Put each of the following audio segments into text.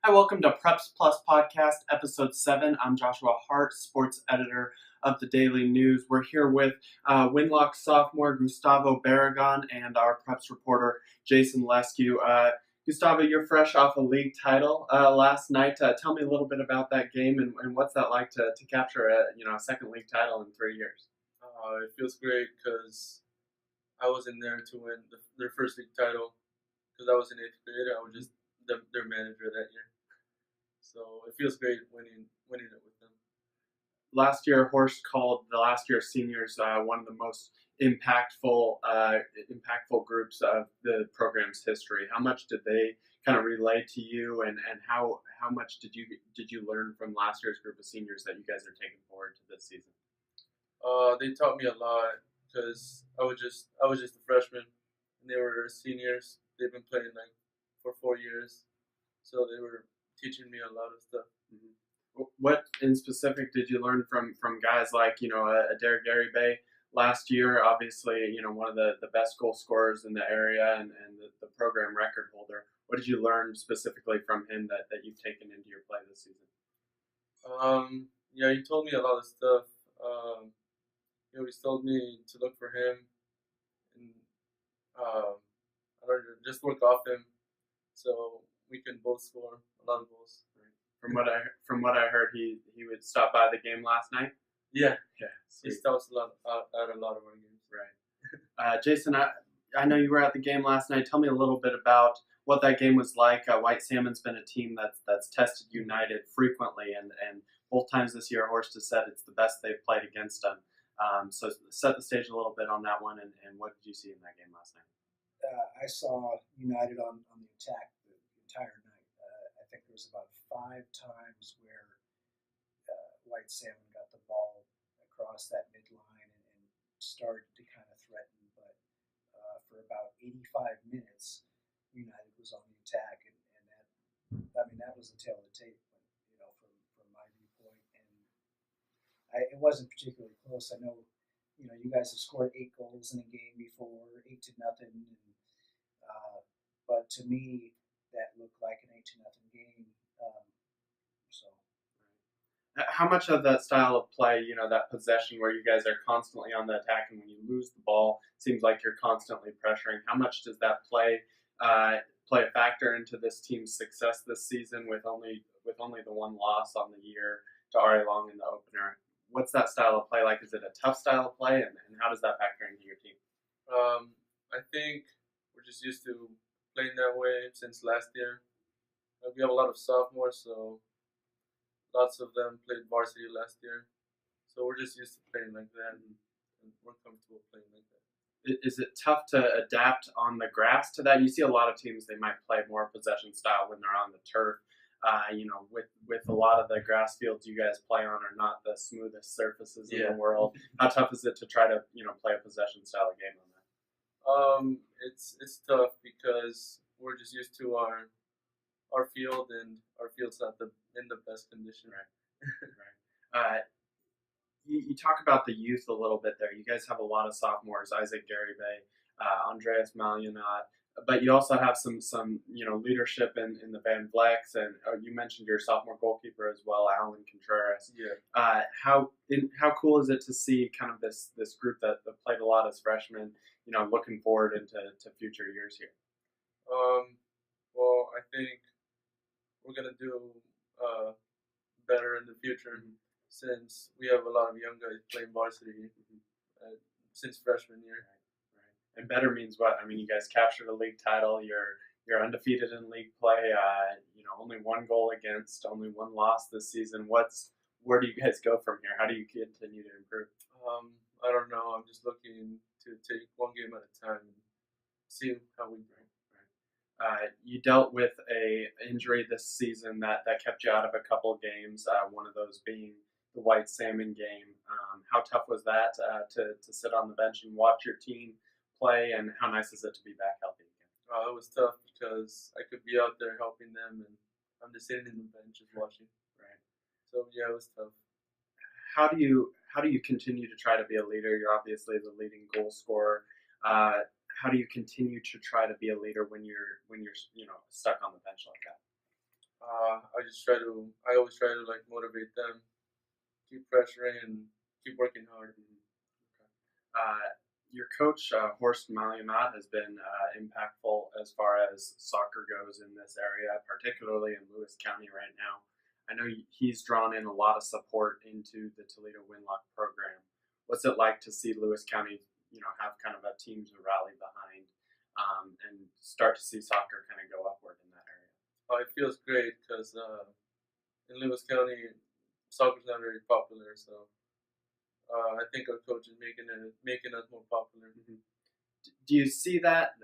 Hi, welcome to Preps Plus Podcast, Episode 7. I'm Joshua Hart, sports editor of the Daily News. We're here with Winlock sophomore Gustavo Barragan and our Preps reporter, Jason Lescu. Gustavo, you're fresh off a league title last night. Tell me a little bit about that game and what's that like to capture a second league title in 3 years? It feels great because I was in there to win their first league title because I was in 8th grade. I was just their manager that year. So it feels great winning it with them. Last year, Horst called the last year seniors one of the most impactful groups of the program's history. How much did they kind of relay to you, and how much did you learn from last year's group of seniors that you guys are taking forward to this season? They taught me a lot because I was just a freshman and they were seniors. They've been playing like for 4 years, so they were teaching me a lot of stuff. Mm-hmm. What in specific did you learn from guys like Adair Garibay last year? Obviously, one of the best goal scorers in the area and the program record holder. What did you learn specifically from him that you've taken into your play this season? Yeah, he told me a lot of stuff. He always told me to look for him and I don't know, just work off him so we can both score a lot of goals. From what I heard, he would stop by the game last night. Yeah, Sweet. he stops a lot at a lot of our games. Right. Jason, I know you were at the game last night. Tell me a little bit about what that game was like. White Salmon's been a team that's tested United frequently, and both times this year, Horst has said it's the best they've played against them. So set the stage a little bit on that one, and what did you see in that game last night? I saw United on the attack the entire night. I think there was about 5 times where White Salmon got the ball across that midline and started to kind of threaten. But for about 85 minutes, United was on the attack, and that was the tail of the tape, from my viewpoint. And it wasn't particularly close. I know, you guys have scored 8 goals in a game before, 8-0, but to me, that looked like an 8-0 game. How much of that style of play, that possession where you guys are constantly on the attack, and when you lose the ball, it seems like you're constantly pressuring. How much does that play a factor into this team's success this season with only the one loss on the year to Ari Long in the opener? What's that style of play like? Is it a tough style of play, and how does that factor into your team? I think we're just used to playing that way since last year. We have a lot of sophomores, so lots of them played varsity last year. So we're just used to playing like that, and we're comfortable playing like that. Is it tough to adapt on the grass to that? You see a lot of teams, they might play more possession style when they're on the turf. With a lot of the grass fields you guys play on are not the smoothest surfaces in the world. How tough is it to try to play a possession style game on that? It's tough because we're just used to our field, and our field's not in the best condition. Right. You talk about the youth a little bit there. You guys have a lot of sophomores: Isaac Garibay, Andreas Malionat, but you also have some leadership in the Van Vlecks, and you mentioned your sophomore goalkeeper as well, Alan Contreras. Yeah. How cool is it to see kind of this group that played a lot as freshmen, looking forward into future years here? Well, I think we're gonna do better in the future since we have a lot of young guys playing varsity since freshman year. Right. And better means what? I mean, you guys captured a league title. You're undefeated in league play. Only 1 goal against, only 1 loss this season. Where do you guys go from here? How do you continue to improve? I don't know. I'm just looking to take 1 game at a time and see how we do. You dealt with a injury this season that kept you out of a couple of games, one of those being the White Salmon game. How tough was that to sit on the bench and watch your team play, and how nice is it to be back healthy again? It was tough because I could be out there helping them, and I'm just sitting in the bench just watching. Right. So yeah, it was tough. How do you continue to try to be a leader? You're obviously the leading goal scorer. How do you continue to try to be a leader when you're stuck on the bench like that? I always try to like motivate them, keep pressuring, and keep working hard. Uh, your coach, Horst Malumat, has been impactful as far as soccer goes in this area, particularly in Lewis County right now. I know he's drawn in a lot of support into the Toledo Winlock program. What's it like to see Lewis County, have kind of a team to rally behind and start to see soccer kind of go upward in that area? It feels great because in Lewis County, soccer's not very popular, so I think our coach is making us more popular. Mm-hmm. Do you see that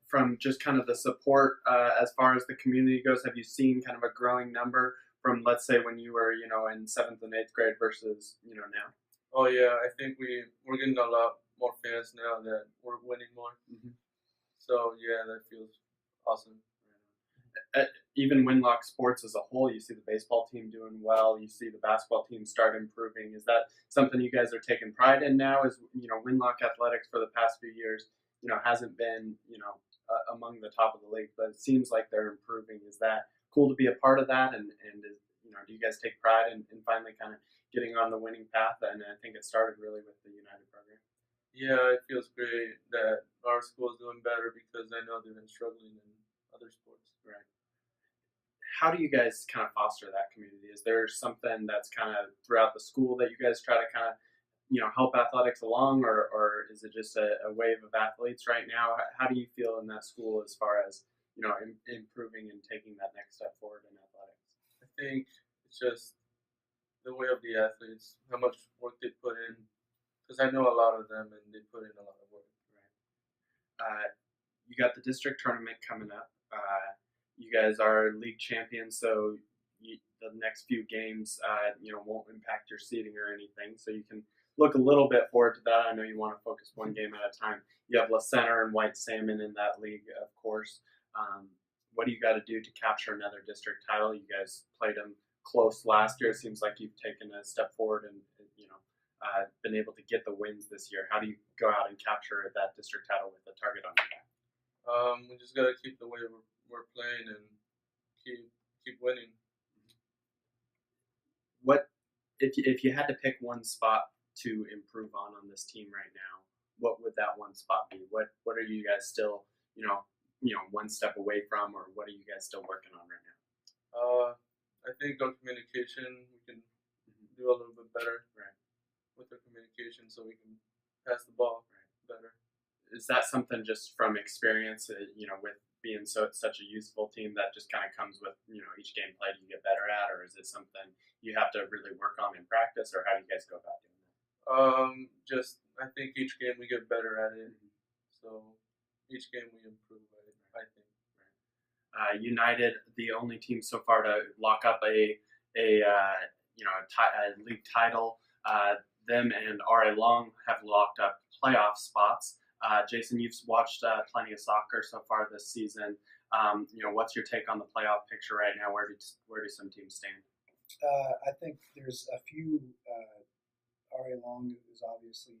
from just kind of the support as far as the community goes? Have you seen kind of a growing number from, let's say, when you were, in 7th and 8th grade versus, now? Oh yeah, I think we're getting a lot more fans now that we're winning more. Mm-hmm. So yeah, that feels awesome. Even Winlock sports as a whole, you see the baseball team doing well. You see the basketball team start improving. Is that something you guys are taking pride in now? Is Winlock athletics for the past few years, hasn't been among the top of the league, but it seems like they're improving. Is that cool to be a part of that? And is, do you guys take pride in finally kind of getting on the winning path? And I think it started really with the United program. Yeah, it feels great that our school is doing better because I know they've been struggling in other sports. Right. How do you guys kind of foster that community? Is there something that's kind of throughout the school that you guys try to kind of, help athletics along, or is it just a wave of athletes right now? How do you feel in that school as far as, improving and taking that next step forward in athletics? I think it's just the way of the athletes, how much work they put in, because I know a lot of them and they put in a lot of work. Right. You got the district tournament coming up. You guys are league champions, so the next few games, won't impact your seeding or anything. So you can look a little bit forward to that. I know you want to focus one game at a time. You have La Center and White Salmon in that league, of course. What do you got to do to capture another district title? You guys played them close last year. It seems like you've taken a step forward and been able to get the wins this year. How do you go out and capture that district title with a target on your back? We just gotta keep the way we're playing and keep winning. What if you had to pick one spot to improve on this team right now? What would that one spot be? What are you guys still one step away from, or what are you guys still working on right now? I think our communication, we can do a little bit better with our communication, so we can pass the ball better. Is that something just from experience, with being such a youthful team that just kind of comes with, each game played you get better at, or is it something you have to really work on in practice, or how do you guys go about doing that? I think each game we get better at it, so each game we improve at it, I think. United, the only team so far to lock up a league title. Them and R.A. Long have locked up playoff spots. Jason, you've watched plenty of soccer so far this season. What's your take on the playoff picture right now? Where do some teams stand? I think there's a few. R.A. Long is obviously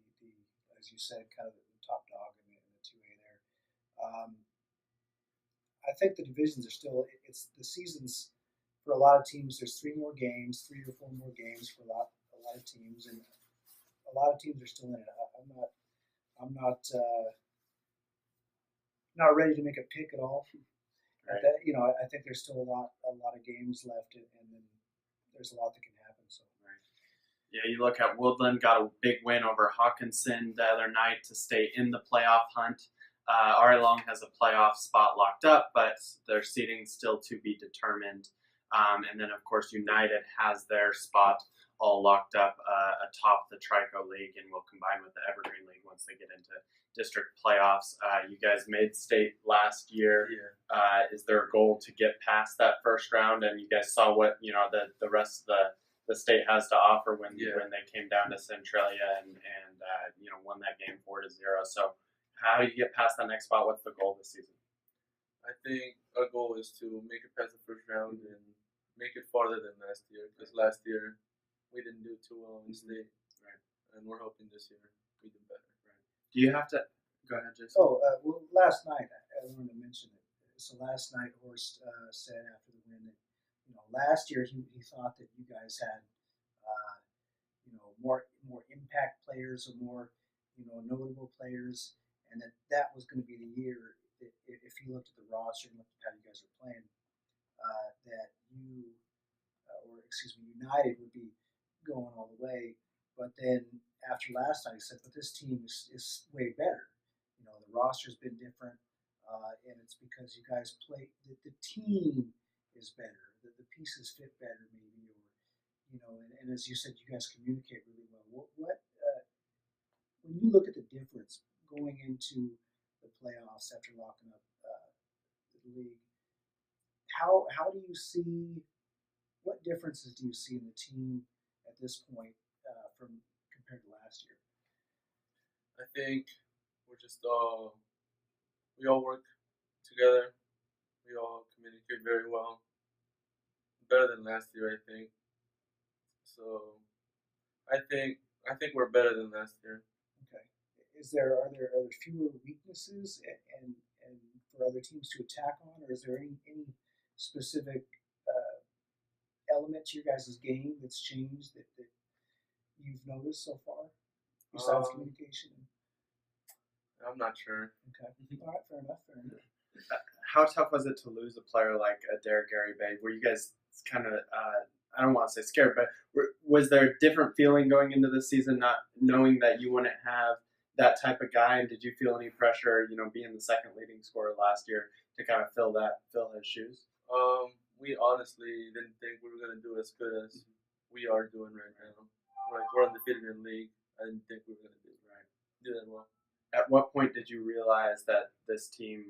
as you said, kind of the top dog in the 2A there. I think the divisions are still. It's the seasons for a lot of teams. There's 3 or 4 more games for a lot of teams, and a lot of teams are still in it. I'm not ready to make a pick at all. Right. I think there's still a lot of games left, and then there's a lot that can happen. So. Yeah, you look at Woodland, got a big win over Hawkinson the other night to stay in the playoff hunt. R.A. Long has a playoff spot locked up, but their seeding still to be determined. And then, of course, United has their spot all locked up atop the Trico League and will combine with the Evergreen League once they get into district playoffs. You guys made state last year. Yeah. Is there a goal to get past that first round? And you guys saw what the rest of the state has to offer when they came down to Centralia and won that game 4-0. So how do you get past that next spot? What's the goal this season? I think our goal is to make it past the first round and make it farther than last year, because last year we didn't do too well in state, and we're hoping this year we do better. Do you have to go ahead, Jason? Well, last night I wanted to mention it. So last night Horst said after the win that last year he thought that you guys had more impact players or more notable players, and that was going to be the year. If you looked at the roster and looked at how you guys are playing, that you United would be going all the way. But then after last night, he said, "But this team is way better. The roster's been different, and it's because you guys play. The team is better. The pieces fit better, maybe, or and as you said, you guys communicate really well. What when you look at the difference going into the playoffs after locking up the league, how do you see? What differences do you see in the team at this point from compared to last year?" I think we're just we all work together. We all communicate very well, better than last year, I think. So I think we're better than last year. Okay. Are there fewer weaknesses and for other teams to attack on, or is there any specific element to your guys' game that's changed that you've noticed so far besides communication? I'm not sure. Okay. All right. Fair enough. How tough was it to lose a player like Adair Garibay? Were you guys kind of, I don't want to say scared, but was there a different feeling going into the season, not knowing that you wouldn't have that type of guy? And did you feel any pressure, being the second leading scorer last year, to kind of fill his shoes? We honestly didn't think we were going to do as good as we are doing right now. We're undefeated in the league. I didn't think we were going to do that well. At what point did you realize that this team,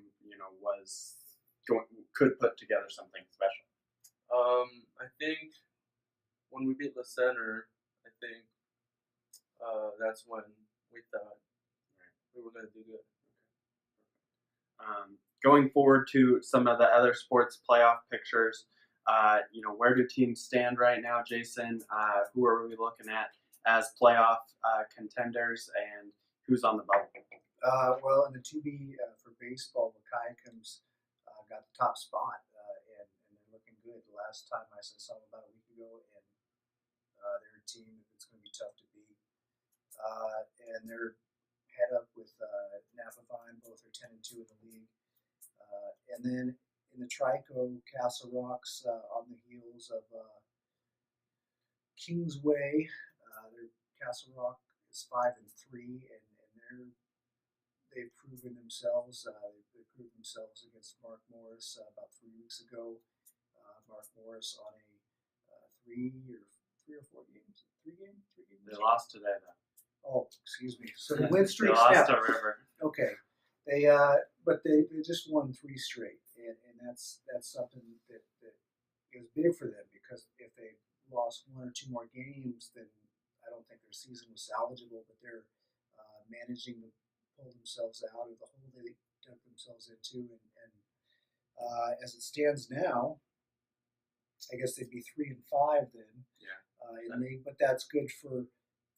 could put together something special? I think when we beat the center, I think that's when we thought we were going to do good. Going forward to some of the other sports playoff pictures, where do teams stand right now, Jason? Who are we looking at as playoff contenders, and who's on the bubble? Well, in the 2B for baseball, Wakaikum's got the top spot, and they're looking good. The last time I saw them about a week ago, and they're a team that's going to be tough to beat. And they're head up with Napa Vine, both are 10-2 in the league. And then in the Trico, Castle Rock's on the heels of Kingsway. Castle Rock is 5-3, and they've proven themselves. They proved themselves against Mark Morris about 3 weeks ago. Mark Morris on a 3 or 4 games, 3 game. They lost today, though. Oh, excuse me. So the win streak they lost snapped. to River. Okay, but they just won 3 straight, and that's something that is big for them, because if they lost 1 or 2 more games, then I don't think their season was salvageable. But they're managing to pull themselves out of the hole they dug themselves into, and as it stands now, I guess they'd be 3-5 then. Yeah. In the league, but that's good for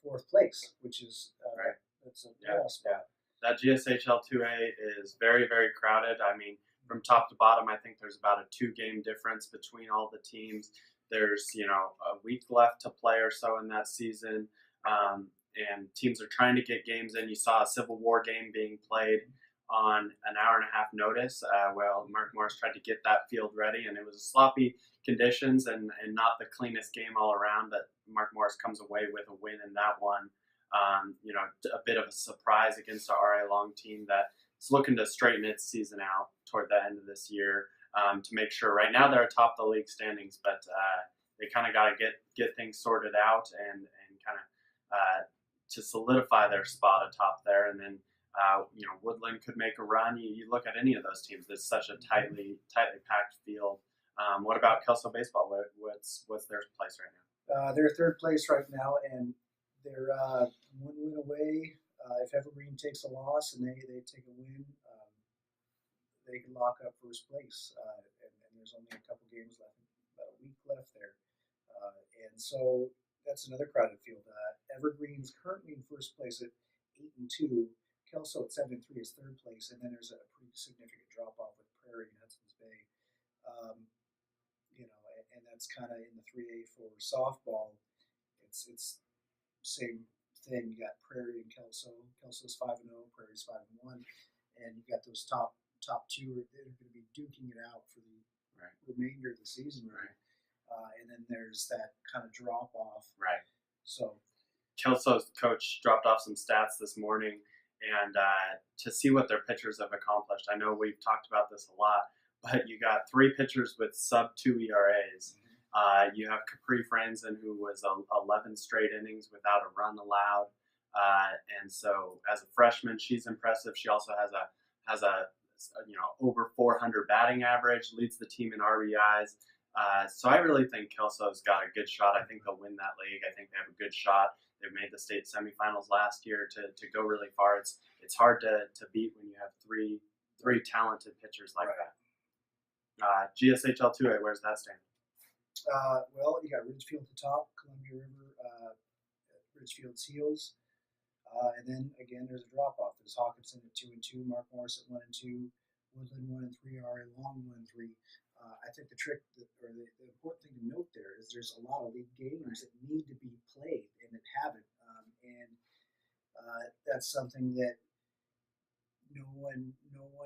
4th place, which is right. That's a playoff spot. That GSHL 2A is very, very crowded. I mean, from top to bottom, I think there's about a 2-game difference between all the teams. There's, a week left to play or so in that season, and teams are trying to get games in. You saw a Civil War game being played on an hour-and-a-half notice. Mark Morris tried to get that field ready, and it was sloppy conditions and not the cleanest game all around, but Mark Morris comes away with a win in that one. A bit of a surprise against a RA Long team that's looking to straighten its season out toward the end of this year, to make sure. Right now they're atop the league standings, but they kind of got to get things sorted out and kind of to solidify their spot atop there. And then Woodland could make a run. You look at any of those teams. It's such a tightly packed field. What about Kelso baseball? What's their place right now? They're 3rd place right now, and they're 1 win away. If Evergreen takes a loss and they take a win, they can lock up 1st place. And there's only a couple games left, about a week left there. And so that's another crowded field. Evergreen's currently in 1st place at 8-2. Kelso at 7-3 is 3rd place, and then there's a pretty significant drop off with Prairie and Hudson's Bay. And that's kind of in the 3A for softball. It's same thing. You got Prairie and Kelso. Kelso's 5-0, Prairie's 5-1, and you got those top two that are going to be duking it out for the remainder of the season. And then there's that kind of drop off. So Kelso's coach dropped off some stats this morning, and to see what their pitchers have accomplished. I know we've talked about this a lot, but you got 3 pitchers with sub-2 ERAs. You have Capri Franzen, who was 11 straight innings without a run allowed, and so as a freshman, she's impressive. She also has a over 400 batting average, leads the team in RBIs. So I really think Kelso's got a good shot. I think they'll win that league. I think they have a good shot. They've made the state semifinals last year to go really far. It's hard to beat when you have three talented pitchers like that. GSHL 2A, where's that stand? Well, you got Ridgefield at the top, Columbia River, Ridgefield's heels, and then again there's a drop off. There's Hawkinson at 2-2, Mark Morris at 1-2, Woodland 1-3, RA Long 1-3. I think the important thing to note there is there's a lot of league games that need to be played and that haven't, and that's something that no one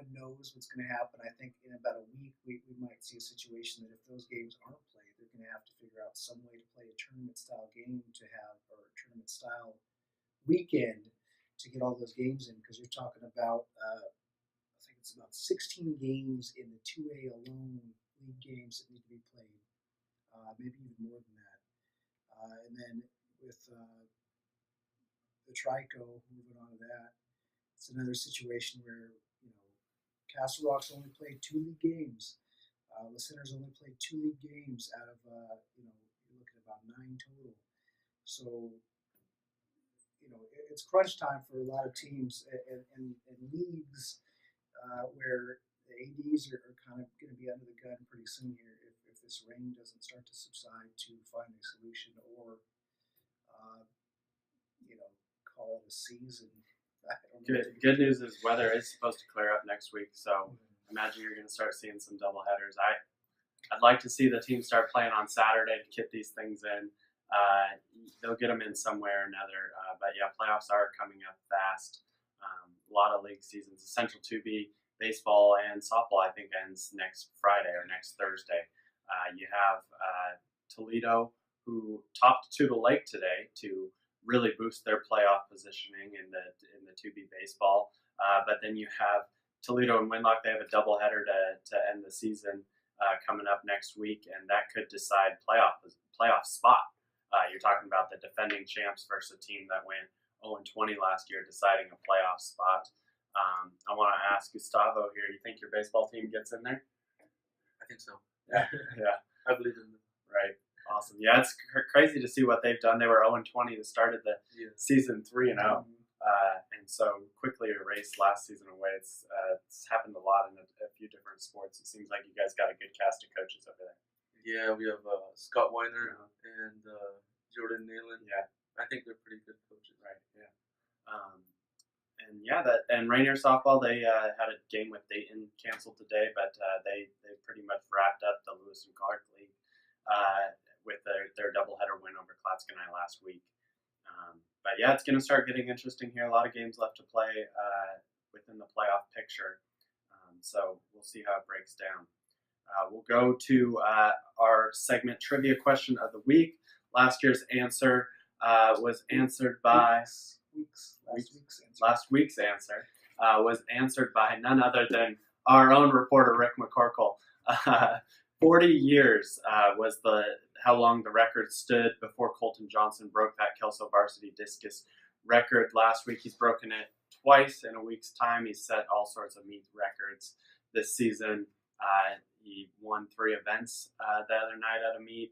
knows what's going to happen. I think in about a week we might see a situation that if those games aren't played, they're going to have to figure out some way to play a tournament style game or a tournament style weekend to get all those games in, because you're talking about I think it's about 16 games in the 2A alone, league games that need to be played, maybe even more than that. And then with the Trico, moving on to that, it's another situation where Castle Rock's only played 2 league games. The Center's only played 2 league games out of you're looking at about 9 total. So it's crunch time for a lot of teams and leagues where the ADs are kind of going to be under the gun pretty soon here if this rain doesn't start to subside, to find a solution or call it a season. Good news is weather is supposed to clear up next week, so imagine you're going to start seeing some doubleheaders. I'd like to see the team start playing on Saturday to get these things in. They'll get them in somewhere or another, but yeah, playoffs are coming up fast. A lot of league seasons. Essential 2B baseball and softball, I think, ends next Friday or next Thursday. You have Toledo, who topped Tudor Lake today to really boost their playoff positioning in the 2B baseball. But then you have Toledo and Winlock. They have a doubleheader to end the season coming up next week, and that could decide playoff spot. You're talking about the defending champs versus a team that went 0-20 last year, deciding a playoff spot. I want to ask Gustavo here. You think your baseball team gets in there? I think so. Yeah. I believe in them. Right. Awesome. Yeah, it's crazy to see what they've done. They were 0-20 to started the season 3-0, and so quickly erased last season away. It's happened a lot in a few different sports. It seems like you guys got a good cast of coaches over there. Yeah, we have Scott Weiner and Jordan Nealon. Yeah, I think they're pretty good coaches. Right. Yeah. And Rainier softball, they had a game with Dayton canceled today, but they pretty much wrapped up the Lewis and Clark League with their doubleheader win over Klatskanai last week. But yeah, it's going to start getting interesting here. A lot of games left to play within the playoff picture, so we'll see how it breaks down. We'll go to our segment trivia question of the week. Last year's answer was answered by last week's answer was answered by none other than our own reporter Rick McCorkle. 40 years was how long the record stood before Colton Johnson broke that Kelso varsity discus record last week. He's broken it twice in a week's time. He's set all sorts of meet records this season. He won 3 events the other night at a meet.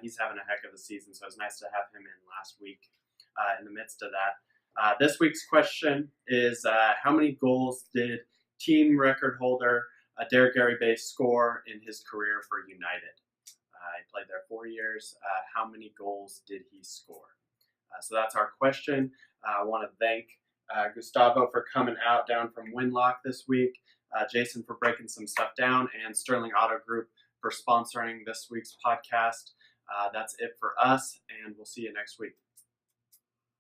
He's having a heck of a season, so it's nice to have him in last week in the midst of that. This week's question is, how many goals did team record holder Adair Garibay score in his career for United? He played there 4 years. How many goals did he score? So that's our question. I want to thank Gustavo for coming down from Winlock this week, Jason for breaking some stuff down, and Sterling Auto Group for sponsoring this week's podcast. That's it for us, and we'll see you next week.